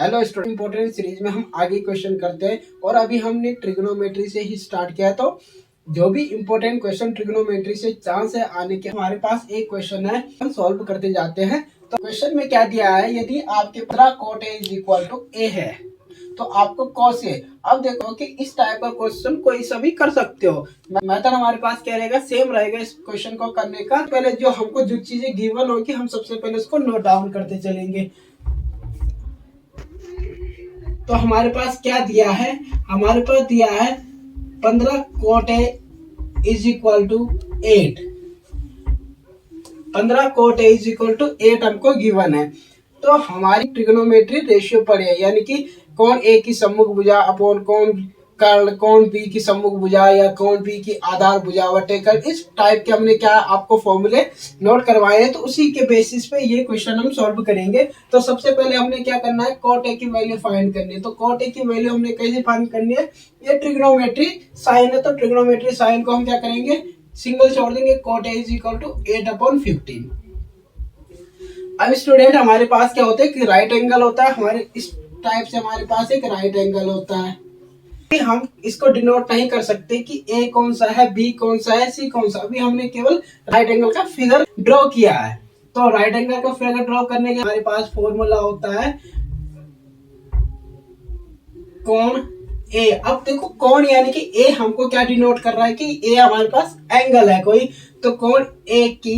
Hello student, important series में हम आगे क्वेश्चन करते हैं और अभी हमने ट्रिग्नोमेट्री से ही स्टार्ट किया। तो जो भी इंपॉर्टेंट क्वेश्चन ट्रिग्नोमेट्री से चांस है आने के, हमारे पास एक क्वेश्चन है, हम सॉल्व करते जाते हैं। तो क्वेश्चन में क्या दिया है, यदि आपके 15 cot A is equal to A है तो आपको cos A। अब देखो कि इस टाइप का क्वेश्चन कोई सा भी कर सकते हो। मेथड हमारे पास क्या रहेगा, सेम रहेगा इस क्वेश्चन को करने का। पहले जो हमको जो चीजें गिवन होगी हम सबसे पहले उसको नोट डाउन करते चलेंगे। तो हमारे पास क्या दिया है, हमारे पास दिया है 15 cot A is equal to 8। 15 cot A is equal to 8 हमको गिवन है। तो हमारी ट्रिग्नोमेट्री रेशियो पड़े, यानी कि कौन ए की सम्मुख भुजा अपॉन कौन कर्ण, कौन बी की सम्मुख भुजा या कौन बी की आधार भुजा वटेकर, इस टाइप के हमने क्या आपको फॉर्मूले नोट करवाए हैं। तो उसी के बेसिस पे ये क्वेश्चन हम सॉल्व करेंगे। तो सबसे पहले हमने क्या करना है, cot A की वैल्यू फाइंड करनी है। तो cot A की वैल्यू हमने कैसे फाइंड करनी है, ये ट्रिग्नोमेट्री साइन है तो ट्रिग्नोमेट्री साइन को हम क्या करेंगे, सिंगल छोड़ देंगे। cot A is equal to 8/15। अब स्टूडेंट हमारे पास क्या होता है कि राइट एंगल होता है, हमारे इस टाइप से हमारे पास एक राइट एंगल होता है। हम इसको डिनोट नहीं कर सकते कि ए कौन सा है, बी कौन सा है, सी कौन सा। अभी हमने केवल राइट एंगल का फिगर ड्रॉ किया है। तो राइट एंगल का फिगर ड्रॉ करने के हमारे पास फॉर्मूला होता है कोण ए। अब देखो कोण यानी कि ए हमको क्या डिनोट कर रहा है कि ए हमारे पास एंगल है कोई। तो कोण ए की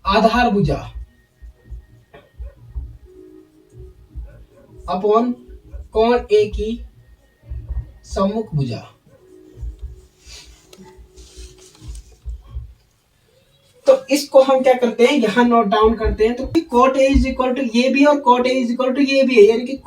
आधार भुजा अपॉन कोण ए की सम्मुख भुजा। तो इसको हम क्या करते हैं, यहां नोट डाउन करते हैं। तो cot A is equal to ये भी और cot A is equal to ये भी है, यानी कि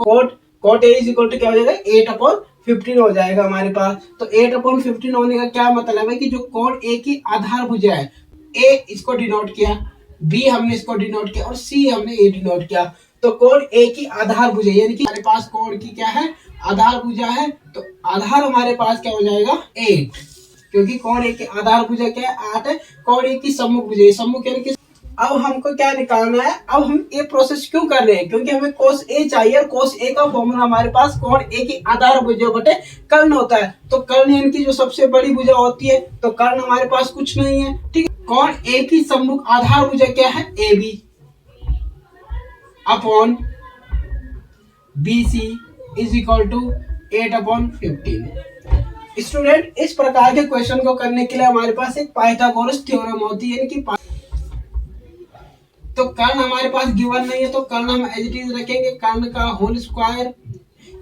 cot A is equal to क्या हो जाएगा, 8/15 हो जाएगा हमारे पास। तो 8/15 होने का क्या मतलब है कि जो कोण A की आधार भुजा है, A इसको डिनोट किया, B हमने इसको डिनोट किया और C हमने A डिनोट किया। तो कोण A की आधार भुजा यानी कि हमारे पास कोण की क्या है, आधार भुजा है। तो आधार हमारे पास क्या हो जाएगा 8, क्योंकि कोण A की आधार भुजा क्या है 8 है। कोण A की सम्मुख भुजा, सम्मुख यानी कि अब हमको क्या निकालना है। अब हम ये प्रोसेस क्यों कर रहे हैं, क्योंकि हमें cos A चाहिए और cos A का फॉर्मूला हमारे पास कोण A की आधार भुजा बटे कर्ण होता है। तो कर्ण यानी कि जो सबसे बड़ी भुजा होती है, तो कर्ण हमारे पास कुछ नहीं है, ठीक है। कोण A की सम्मुख आधार भुजा क्या है, AB upon BC is equal to 8/15। Student इस प्रकार के क्वेश्चन को करने के लिए हमारे पास एक पाइथागोरस थ्योरम होती है, यानी कि तो कर्ण हमारे पास गिवन नहीं है तो कर्ण हम एज इट इज रखेंगे। कर्ण का whole square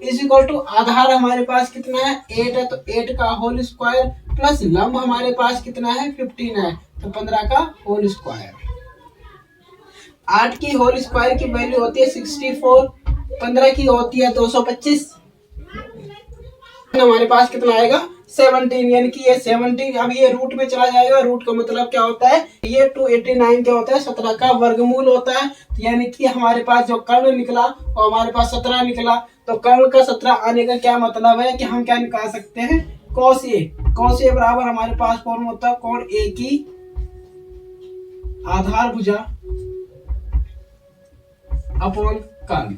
is equal to आधार हमारे पास कितना है 8 है, तो 8 का होल स्क्वायर प्लस लंब हमारे पास कितना है 15 है, तो 15 का होल स्क्वायर। 8 की होल स्क्वायर की वैल्यू होती है 64, 15 की होती है 225। हमारे पास कितना आएगा 17, यानी कि ये 17 अब ये रूट में चला जाएगा। रूट का मतलब क्या होता है, ये 289 क्या होता है 17 का वर्गमूल होता है। यानी कि हमारे पास जो कर्ण निकला वो हमारे पास 17 निकला। तो कर्ण का 17 आने का क्या मतलब है कि हम क्या निकाल सकते हैं, cos A। cos A बराबर हमारे पास फॉर्म होता है कोण A की आधार भुजा अपॉन कर्ण।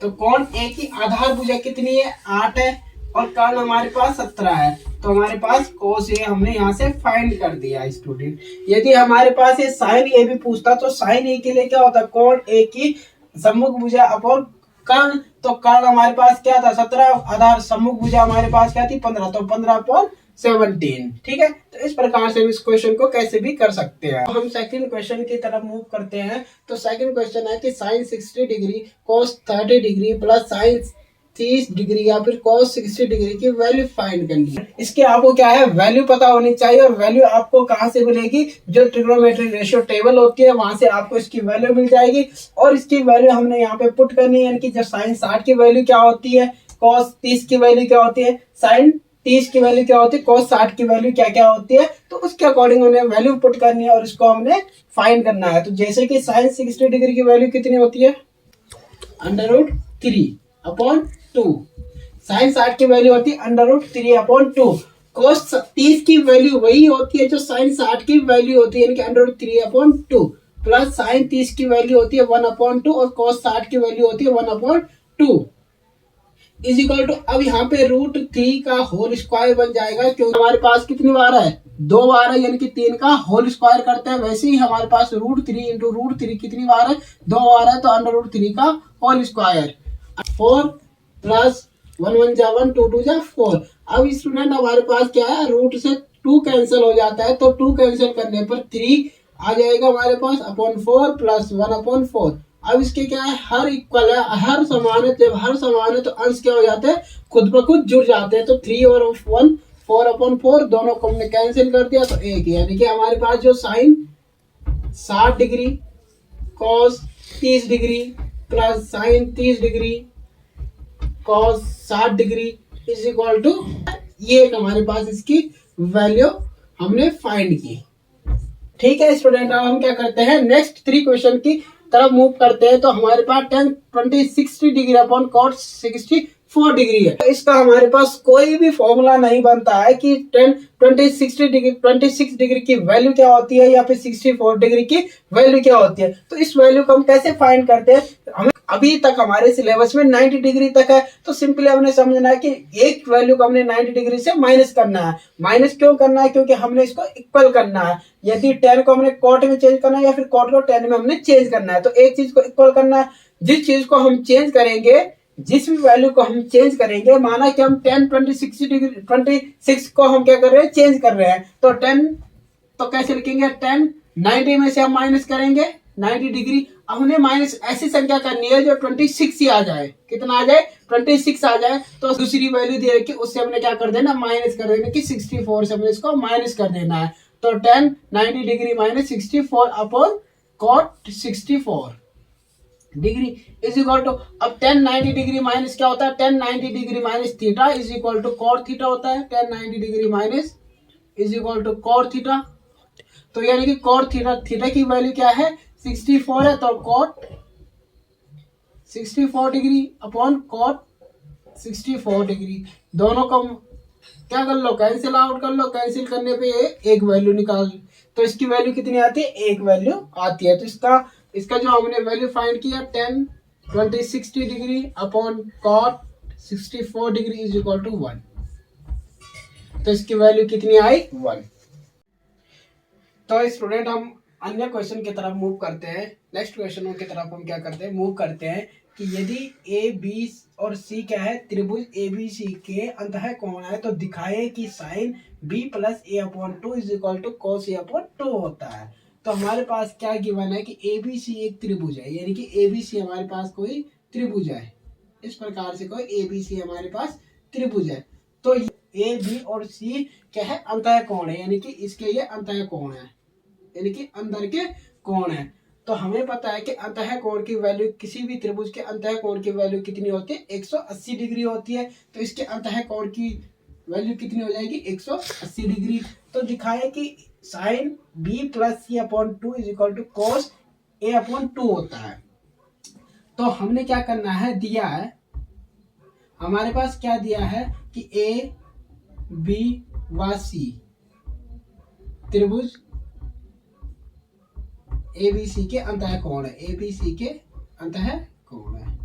तो कोण A की आधार भुजा कितनी है 8 है और कर्ण हमारे पास 17 है। तो हमारे पास cos A हमने यहाँ से फाइंड कर दिया स्टूडेंट। यदि हमारे पास ये sin A भी पूछता तो sin A के लिए क्या होता, कोण A की सम्मुख भुजा अपॉन कर्ण। तो कर्ण हमारे पास क्या था 17, आधार सम्मुख भुजा हमारे पास क्या थी 15, तो 15/17, ठीक है। तो इस प्रकार से हम इस क्वेश्चन को कैसे भी कर सकते हैं। तो हम सेकंड क्वेश्चन की तरफ मूव करते हैं। तो सेकंड क्वेश्चन है कि sin 60 degree cos 30 degree plus sin 30 degree या फिर cos 60 डिग्री की वैल्यू फाइंड करनी है। इसके आपको क्या है, वैल्यू पता होनी चाहिए। और वैल्यू आपको कहाँ से मिलेगी, जो ट्रिग्नोमेट्री रेशियो टेबल होती है वहां से आपको इसकी वैल्यू मिल जाएगी। और इसकी वैल्यू हमने यहाँ पे पुट करनी है, यानी कि जो sin 60 की वैल्यू क्या होती है, cos 30 की वैल्यू क्या होती है, sin 30 की वैल्यू क्या होती है, cos 60 की वैल्यू क्या क्या होती है। तो उसके अकॉर्डिंग हमने वैल्यू पुट करनी है और इसको हमने फाइंड करना है। तो जैसे कि sin 60 डिग्री की वैल्यू कितनी होती है, √3/2। sin 60 की वैल्यू होती है √3/2। cos 30 की वैल्यू वही होती है जो sin 60 की वैल्यू होती है, यानी कि √3/2। प्लस साइन 30 की वैल्यू होती है 1/2 और कॉस 60 की वैल्यू होती है 1/2 इज इक्वल टू, अब यहाँ पे √3 का होल स्क्वायर बन जाएगा, क्योंकि हमारे पास कितनी बार है, 2 बार है, यानी कि 3 का होल स्क्वायर करते हैं। वैसे ही हमारे पास √3 इंटू √3 कितनी बार है, 2 बार है, तो √3 का होल स्क्वायर। 4 प्लस 1 1 जा 1 2 2 जा 4। अब स्टूडेंट हमारे पास क्या है, रूट से 2 कैंसिल हो जाता है, तो 2 कैंसिल करने पर 3 आ जाएगा हमारे पास अपॉन 4 प्लस 1/4। अब इसके क्या है, हर इक्वल है, हर समान है, जब हर समान है तो अंश क्या हो जाते हैं, खुद ब खुद जुड़ जाते हैं। तो 3 और 1 4/4 दोनों को हमने कैंसिल कर दिया, तो एक ही, यानी कि हमारे पास जो sine 60 degree cos 30 degree plus sine 30 degree cos 60 degree is equal to, ये हमारे पास इसकी वैल्यू हमने फाइंड की। ठीक है स्टूडेंट, अब हम क्या करते हैं, नेक्स्ट 3 क्वेश्चन की तरफ मूव करते हैं। तो हमारे पास tan 20 degree upon cot 64 degree है। तो इसका हमारे पास कोई भी फॉर्मूला नहीं बनता है कि tan 26 डिग्री की वैल्यू क्या होती है या फिर 64 डिग्री की वैल्यू क्या होती है। तो इस वैल्यू को हम कैसे फाइंड करते हैं, हमें अभी तक हमारे सिलेबस में 90 डिग्री तक है, तो सिंपली हमने समझना है कि एक वैल्यू को हमने 90 डिग्री से माइनस करना है। माइनस क्यों करना है, क्योंकि हमने इसको इक्वल करना है। यदि 10 को हमने कॉट में चेंज करना है या फिर कॉट को 10 में हमने चेंज करना है, तो एक चीज को इक्वल करना है। जिस चीज को हम चेंज करेंगे, जिस भी वैल्यू को हम चेंज करेंगे, माना कि हम 10 26 डिग्री 26 को हम क्या कर रहे हैं, चेंज कर रहे हैं, तो 10 तो कैसे लिखेंगे, 10 90 में से हम माइनस करेंगे 90 डिग्री। अब हमें माइनस ऐसी संख्या करनी है जो 26 ही आ जाए, कितना आ जाए, 26 आ जाए। तो दूसरी वैल्यू दे रखी, उससे हमने क्या कर देना, माइनस कर देना कि 64 से हमने इसको माइनस कर देना है। तो 10 90 degree minus 64 upon cot 64 degree is equal to, अब 10 90 डिग्री माइनस क्या होता है, 10 90 degree minus theta is equal to cot theta होता है। 10 90 degree minus is equal to cot theta. तो यानी कि कॉट थीटा की वैल्यू क्या है, 64 है, तो cot 64 degree upon cot 64 degree, दोनों को क्या कर लो, कैंसिल आउट कर लो। कैंसिल करने पे एक वैल्यू निकाल, तो इसकी वैल्यू कितनी आती है, एक वैल्यू आती है। तो इसका जो हमने वैल्यू फाइंड किया 10 20 degree upon cot 64 degree is equal to 1, तो इसकी वैल्यू कितनी आई, 1। तो स्टूडेंट हम अन्य क्वेश्चन की तरफ मूव करते हैं। नेक्स्ट क्वेश्चनों की तरफ हम क्या करते हैं, मूव करते हैं कि यदि ए बी और सी क्या है, त्रिभुज ए बी सी के अंतः कोण है, तो दिखाए कि sine B plus a/2 is equal to cos a/2 होता है। तो हमारे पास क्या गिवन है कि ए बी सी एक त्रिभुज है, यानी कि ए बी सी हमारे पास कोई त्रिभुज है। इस प्रकार से कोई ए बी सी हमारे पास त्रिभुज है। तो ए बी और सी क्या है, अंतः कोण है, यानी कि इसके ये अंतः कोण है, यानी कि अंदर के कोण है। तो हमें पता है कि अंतः कोण की वैल्यू, किसी भी त्रिभुज के अंतः कोण की वैल्यू कितनी होती है, 180 डिग्री होती है। तो इसके अंतः कोण की वैल्यू कितनी हो जाएगी, 180 डिग्री। तो दिखाए कि sine B plus C upon 2 is equal to cos a/2 होता है। तो हमने क्या करना है, दिया है हमारे पास, क्या दिया है कि ए बी व सी त्रिभुज एबीसी के अंतः कोण है, एबीसी के अंतः कोण है।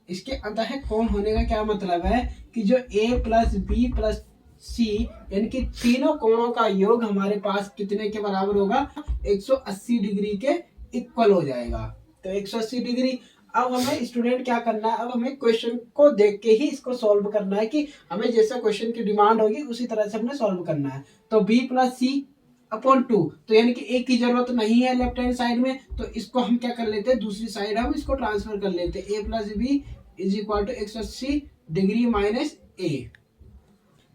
इसके अंतः कोण होने का क्या मतलब है कि जो ए प्लस बी प्लस सी, यानी कि तीनों कोणों का योग हमारे पास कितने के बराबर होगा, 180 डिग्री के इक्वल हो जाएगा। तो 180 डिग्री। अब हमें स्टूडेंट क्या करना है, अब हमें क्वेश्चन को देख के ही इसको सॉल्व करना है कि हमें जैसा क्वेश्चन की डिमांड होगी उसी तरह से हमने सॉल्व करना है। तो b प्लस सी अपॉन 2, तो यानी कि एक की जरूरत नहीं है लेफ्ट हैंड साइड में, तो इसको हम क्या कर लेते हैं, दूसरी साइड हम इसको ट्रांसफर कर लेते हैं। a plus b is equal to 180 degree minus a.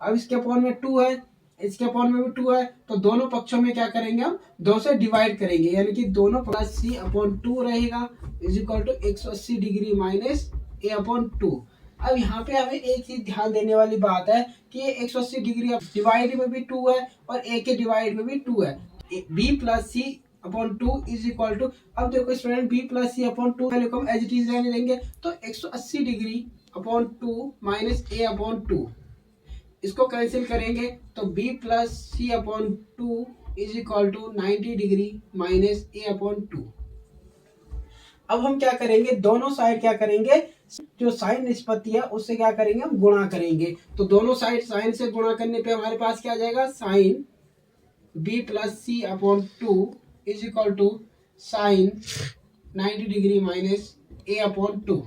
अब इसके अपॉन में 2 है, इसके अपॉन में भी 2 है, तो दोनों पक्षों में क्या करेंगे, हम 2 से डिवाइड करेंगे, यानी कि दोनों प्लस सी अपॉन 2 रहेगा is equal to 180 degree minus A upon 2। अब यहाँ पे हमें एक चीज ध्यान देने वाली बात है कि ये 180 डिग्री डिवाइड में भी 2 है और ए के डिवाइड में भी 2 है। B plus C upon 2 is equal to, अब देखो student B plus C upon 2 value को हम एज इट इज रहने देंगे, तो 180 डिग्री अपॉन 2 माइनस ए अपॉन 2 इसको कैंसिल करेंगे तो b plus C upon two is equal to 90 degree minus a upon two. अब हम क्या करेंगे, दोनों साइड क्या करेंगे, जो साइन निष्पत्ति है उससे क्या करेंगे, हम गुणा करेंगे। तो दोनों साइड साइन से गुणा करने पे हमारे पास क्या आ जाएगा, sine b plus C upon two is equal to sine 90 degree minus a upon two.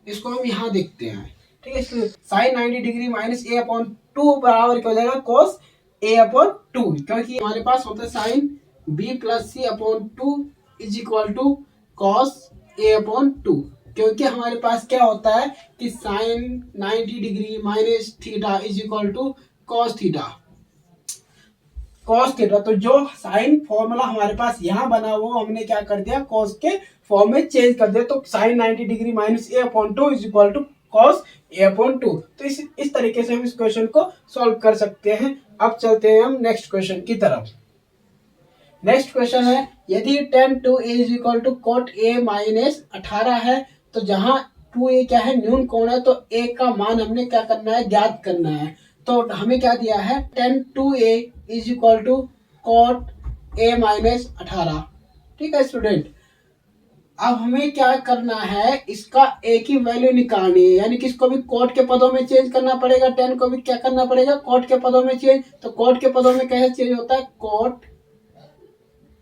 इसको हम यहाँ देखते हैं, ठीक है। इसलिए sine 90 degree minus a upon two बराबर क्या हो जाएगा, cos a अपॉन टू, क्योंकि हमारे पास होता है sine b plus C upon two is equal to cos a upon two, क्योंकि हमारे पास क्या होता है कि sine 90 degree minus theta is equal to cos theta. cos theta, तो जो साइन फॉर्मूला हमारे पास यहाँ बना वो हमने क्या कर दिया, cos के फॉर्म में चेंज कर दिया। तो sine 90 degree minus a upon two is equal to cos a upon two. तो इस तरीके से हम इस क्वेश्चन को सॉल्व कर सकते हैं। अब चलते हैं हम नेक्स्ट क्वेश्चन की तरफ। नेक्स्ट क्वेश्चन है, यदि tan 2a is equal to cot a minus 18 है, तो जहां 2a क्या है, न्यून कोण है, तो a का मान हमने क्या करना है, ज्ञात करना है। तो हमें क्या दिया है, tan 2a is equal to cot a minus 18, ठीक है स्टूडेंट। अब हमें क्या करना है, इसका a की वैल्यू निकालनी है, यानी कि इसको भी cot के पदों में चेंज करना पड़ेगा, tan को भी क्या करना पड़ेगा, cot के पदों में चेंज। तो cot के पदों में कैसे चेंज होता है, cot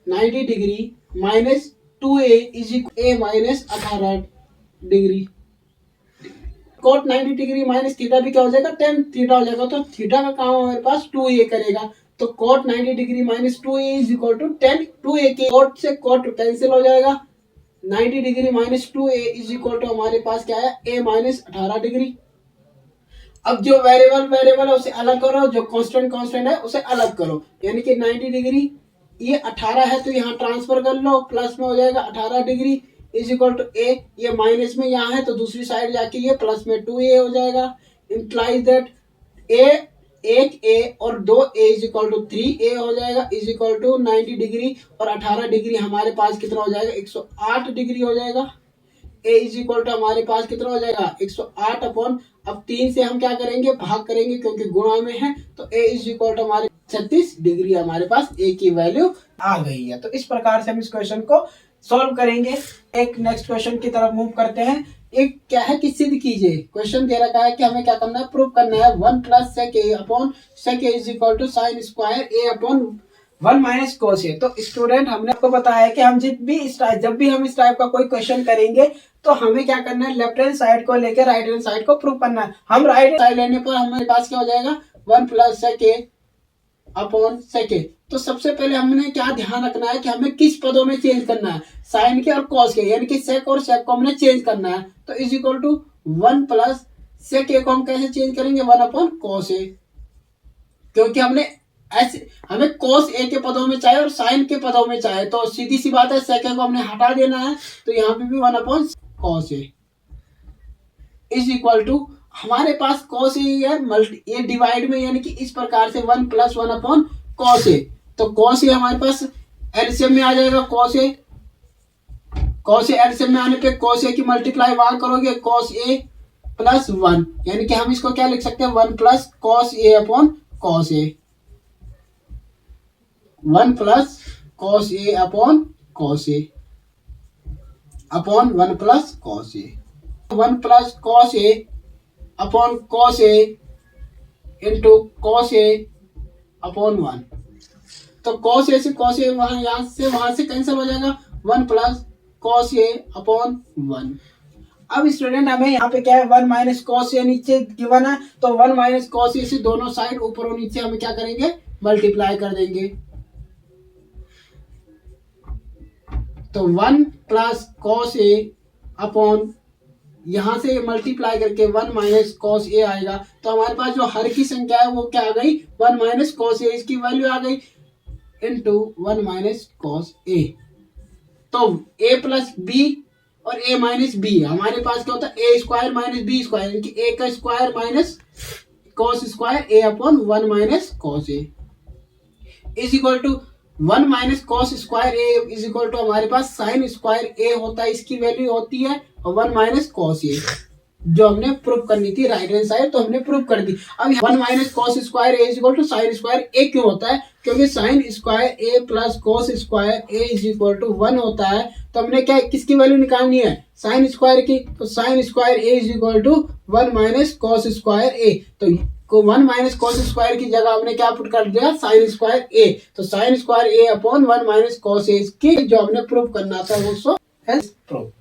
90 degree minus 2a is equal a minus 18 degree. cot 90 degree minus theta भी क्या हो जाएगा, tan थीटा हो जाएगा। तो थीटा का काम हमारे पास 2a करेगा। तो cot 90 degree minus 2a is equal to tan 2a के cot से cot कैंसिल हो जाएगा। 90 degree minus 2a is equal to हमारे पास क्या है, a माइनस 18 डिग्री। अब जो वेरिएबल है उसे अलग करो, जो कांस्टेंट है उसे अलग करो, यानी कि 90 डिग्री ये 18 है तो यहाँ ट्रांसफर कर लो, प्लस में हो जाएगा 18 degree is equal to a, ये माइनस में यहाँ है तो दूसरी साइड जाके ये प्लस में 2a हो जाएगा। इम्प्लाइज दैट एक a और 2a is equal to 3a हो जाएगा इज इक्वल टू 90 डिग्री और 18 डिग्री हमारे पास कितना हो जाएगा, 108 डिग्री हो जाएगा। a इज इक्वल टू हमारे पास कितना हो जाएगा, 108 अपॉन, अब 3 से हम क्या करेंगे, भाग करेंगे क्योंकि गुणा में है। तो a इज इक्वल टू हमारे 36 डिग्री हमारे पास a की वैल्यू आ गई है। तो इस प्रकार से हम इस क्वेश्चन को सॉल्व करेंगे। एक नेक्स्ट क्वेश्चन की तरफ मूव करते हैं। एक क्या है कि सिद्ध कीजिए, क्वेश्चन दे रखा है कि हमें क्या करना है, प्रूव करना है 1 plus sec a upon sec a is equal to sine square a upon 1 minus cos a। तो स्टूडेंट हमने आपको बताया कि हम जब भी हम इस टाइप का कोई क्वेश्चन करेंगे तो हमें क्या करना है, लेफ्ट हैंड साइड को लेकर राइट हैंड साइड को प्रूव करना है। हम राइट साइड लेने पर हमारे पास क्या हो जाएगा, 1 plus sec a upon sec a। तो सबसे पहले हमने क्या ध्यान रखना है कि हमें किस पदों में चेंज करना है, साइन के और कॉस के, यानी कि sec और sec को हमने चेंज करना है। तो is equal to 1 plus sec a को हम कैसे चेंज करेंगे, 1 अपॉन cos a, क्योंकि हमने ऐसे हमें cos a के पदों में चाहे और साइन के पदों में चाहे, तो सीधी सी बात है sec a को हमने हटा देना है। तो यहाँ पे भी 1 upon cos a is equal to हमारे पास cos a है ये डिवाइड में, यानी कि इस प्रकार से 1 प्लस 1 अपॉन cos a। तो cos a हमारे पास एलसीएम में आ जाएगा, cos a एलसीएम में आने पे cos a की मल्टीप्लाई वहां करोगे, cos a प्लस 1, यानी कि हम इसको क्या लिख सकते हैं, 1 plus cos a upon cos a, 1 plus cos a upon cos a upon 1 plus cos a, 1 plus cos a upon cos a into cos a upon 1। तो cos a से cos a वहां से कैंसिल हो जाएगा, 1 plus cos a upon 1। अब student हमें यहाँ पे क्या है, 1 माइनस cos a नीचे गिवन है, तो 1 माइनस cos a से दोनों साइड ऊपर और नीचे हमें क्या करेंगे, मल्टीप्लाई कर देंगे। तो 1 प्लस cos a अपॉन यहां से मल्टीप्लाई करके 1 माइनस cos a आएगा। तो हमारे पास जो हर की संख्या है वो क्या आ गई, 1 माइनस cos a, इसकी वैल्यू आ गई इंटू 1 माइनस cos a। तो a प्लस b और a माइनस b, हमारे पास क्या होता है, a square minus b square, यानी कि a का square minus cos square a upon 1 minus cos a is equal to 1 minus cos square a is equal to हमारे पास साइन स्क्वायर a होता है, इसकी वैल्यू होती है 1 माइनस cos a। जो हमने प्रूव करनी थी राइट हैंड साइड, तो हमने प्रूव कर दी। अब 1 minus cos square a is equal to sine square a क्यों होता है? क्योंकि sine square a plus cos square a is equal to 1 होता है। तो हमने क्या किसकी वैल्यू निकालनी है? साइन स्क्वायर की। तो sine square a is equal to 1 minus cos square a. तो 1 माइनस कॉस स्क्वायर की जगह हमने क्या पुट कर दिया? Sign square a. तो sine square A upon 1 minus cos A की जो हमने प्रूव करना था वो सो हैज प्रूव।